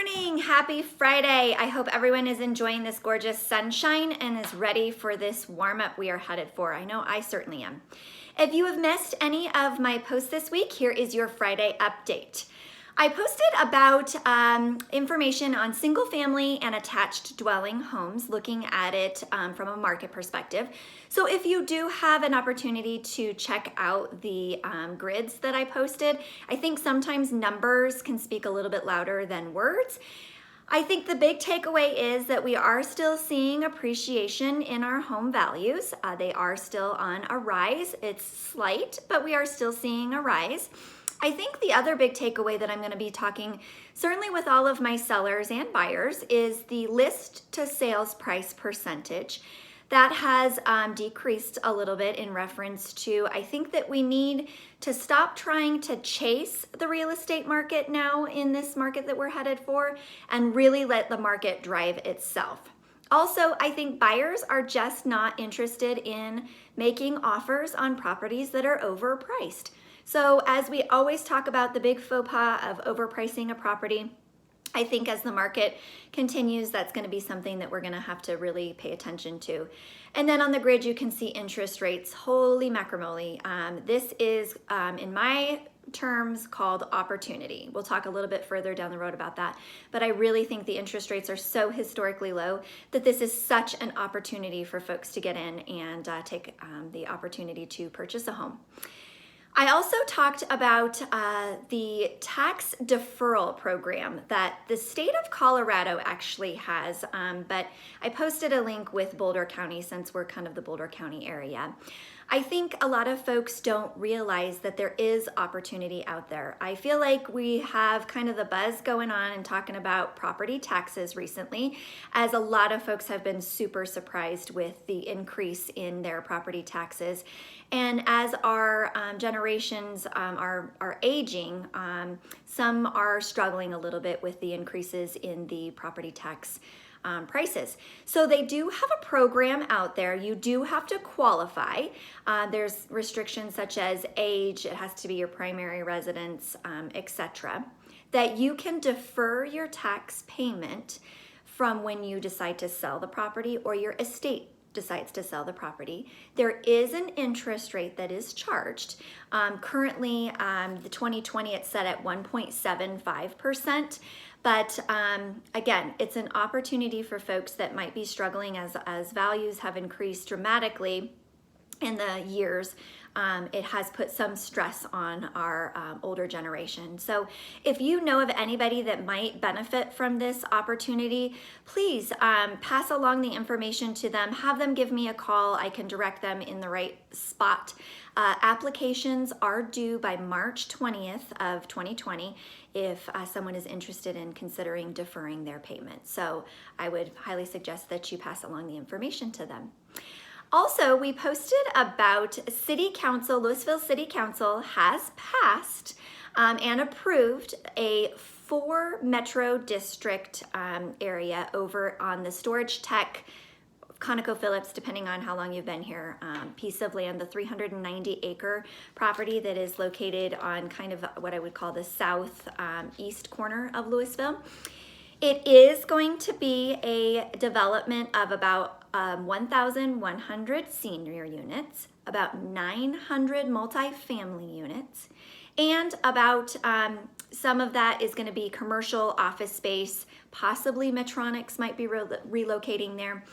morning, happy Friday. I hope everyone is enjoying this gorgeous sunshine and is ready for this warm up we are headed for. I know I certainly am. If you have missed any of my posts this week, here is your Friday update. I posted about information on single family and attached dwelling homes, looking at it from a market perspective. So if you do have an opportunity to check out the grids that I posted, I think sometimes numbers can speak a little bit louder than words. I think the big takeaway is that we are still seeing appreciation in our home values. They are still on a rise. It's slight, but we are still seeing a rise. I think the other big takeaway that I'm going to be talking, certainly with all of my sellers and buyers, is the list to sales price percentage. That has decreased a little bit in reference to, I think that we need to stop trying to chase the real estate market now in this market that we're headed for and really let the market drive itself. Also, I think buyers are just not interested in making offers on properties that are overpriced. So as we always talk about the big faux pas of overpricing a property, I think as the market continues, that's going to be something that we're going to have to really pay attention to. And then on the grid, you can see interest rates. Holy macromoly. This is, in my terms, called opportunity. We'll talk a little bit further down the road about that. But I really think the interest rates are so historically low that this is such an opportunity for folks to get in and take the opportunity to purchase a home. I also talked about the tax deferral program that the state of Colorado actually has, but I posted a link with Boulder County since we're kind of the Boulder County area. I think a lot of folks don't realize that there is opportunity out there. I feel like we have kind of the buzz going on and talking about property taxes recently, as a lot of folks have been super surprised with the increase in their property taxes. And as our generations are aging, some are struggling a little bit with the increases in the property tax prices. So they do have a program out there. You do have to qualify. There's restrictions such as age, it has to be your primary residence, etc., that you can defer your tax payment from when you decide to sell the property or your estate decides to sell the property. There is an interest rate that is charged. Currently, the 2020, it's set at 1.75%. But again, it's an opportunity for folks that might be struggling as values have increased dramatically in the years. It has put some stress on our older generation. So if you know of anybody that might benefit from this opportunity, please pass along the information to them. Have them give me a call. I can direct them in the right spot. Applications are due by March 20th of 2020 if someone is interested in considering deferring their payment. So I would highly suggest that you pass along the information to them. Also, we posted about City Council, Louisville City Council has passed and approved a 4 metro district area over on the StorageTek, ConocoPhillips, depending on how long you've been here, piece of land, the 390-acre property that is located on kind of what I would call the southeast corner of Louisville. It is going to be a development of about 1,100 senior units, about 900 multifamily units, and about some of that is going to be commercial office space. Possibly Medtronics might be relocating there.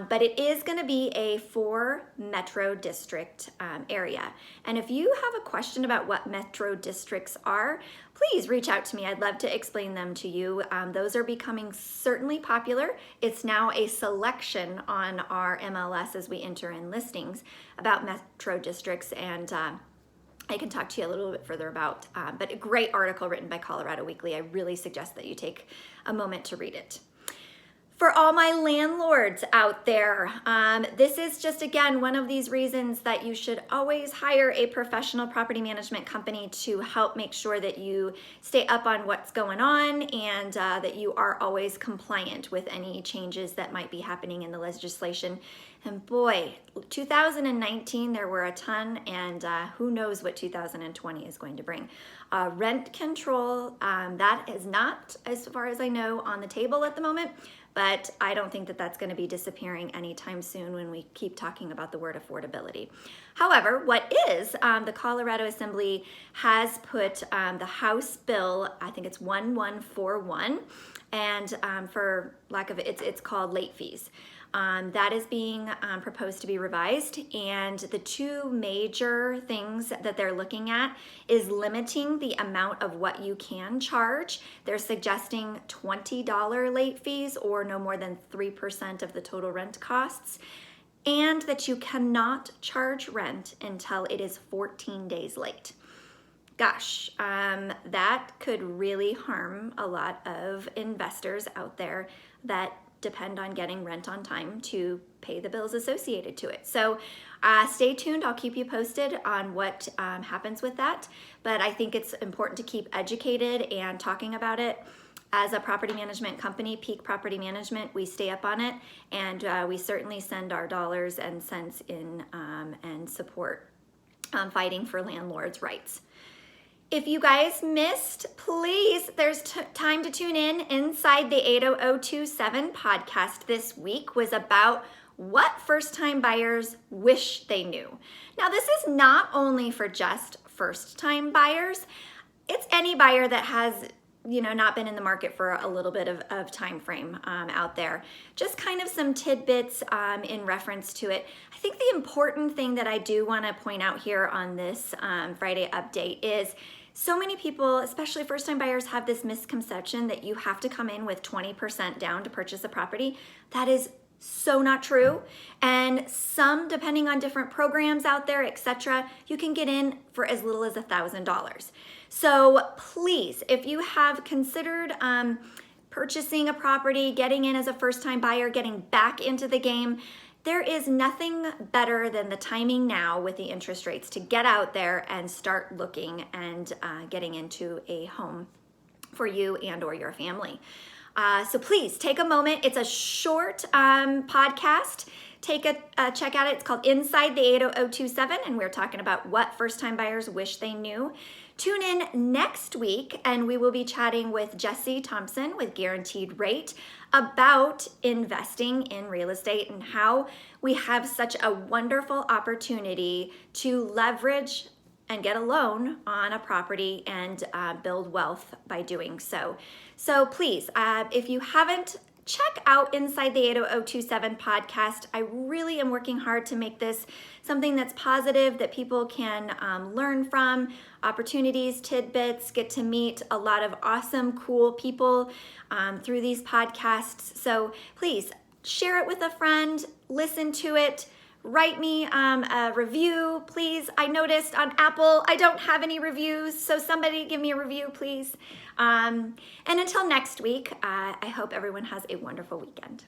But it is going to be a 4 metro district area. And if you have a question about what metro districts are, please reach out to me. I'd love to explain them to you. Those are becoming certainly popular. It's now a selection on our MLS as we enter in listings about metro districts, and I can talk to you a little bit further about, but a great article written by Colorado Weekly. I really suggest that you take a moment to read it. For all my landlords out there, this is just, again, one of these reasons that you should always hire a professional property management company to help make sure that you stay up on what's going on and that you are always compliant with any changes that might be happening in the legislation And boy, 2019, there were a ton, and who knows what 2020 is going to bring. Rent control, that is not, as far as I know, on the table at the moment, but I don't think that that's going to be disappearing anytime soon when we keep talking about the word affordability. However, what is, the Colorado Assembly has put the House bill, I think it's 1141, and for lack of it, it's called late fees. That is being proposed to be revised, and the two major things that they're looking at is limiting the amount of what you can charge. They're suggesting $20 late fees or no more than 3% of the total rent costs, and that you cannot charge rent until it is 14 days late. Gosh, that could really harm a lot of investors out there that depend on getting rent on time to pay the bills associated to it. So stay tuned. I'll keep you posted on what happens with that. But I think it's important to keep educated and talking about it. As a property management company, Peak Property Management, we stay up on it, and we certainly send our dollars and cents in and support fighting for landlords' rights. If you guys missed, please, there's time to tune in. Inside the 80027 podcast this week was about what first-time buyers wish they knew. Now, this is not only for just first-time buyers. It's any buyer that has not been in the market for a little bit of time frame out there. Just kind of some tidbits in reference to it. I think the important thing that I do want to point out here on this Friday update is so many people, especially first-time buyers, have this misconception that you have to come in with 20% down to purchase a property. That is so not true. And some, depending on different programs out there, etc., you can get in for as little as $1,000. So please, if you have considered purchasing a property, getting in as a first-time buyer, getting back into the game, there is nothing better than the timing now with the interest rates to get out there and start looking and getting into a home for you and or your family. So please take a moment. It's a short podcast. Take a check out it. It's called Inside the 80027, and we're talking about what first-time buyers wish they knew. Tune in next week, and we will be chatting with Jesse Thompson with Guaranteed Rate about investing in real estate and how we have such a wonderful opportunity to leverage and get a loan on a property and build wealth by doing so. So please, if you haven't, check out Inside the 80027 podcast. I really am working hard to make this something that's positive, that people can learn from, opportunities, tidbits, get to meet a lot of awesome, cool people through these podcasts. So please share it with a friend, listen to it, write me a review, please. I noticed on Apple, I don't have any reviews, so somebody give me a review, please. And until next week, I hope everyone has a wonderful weekend.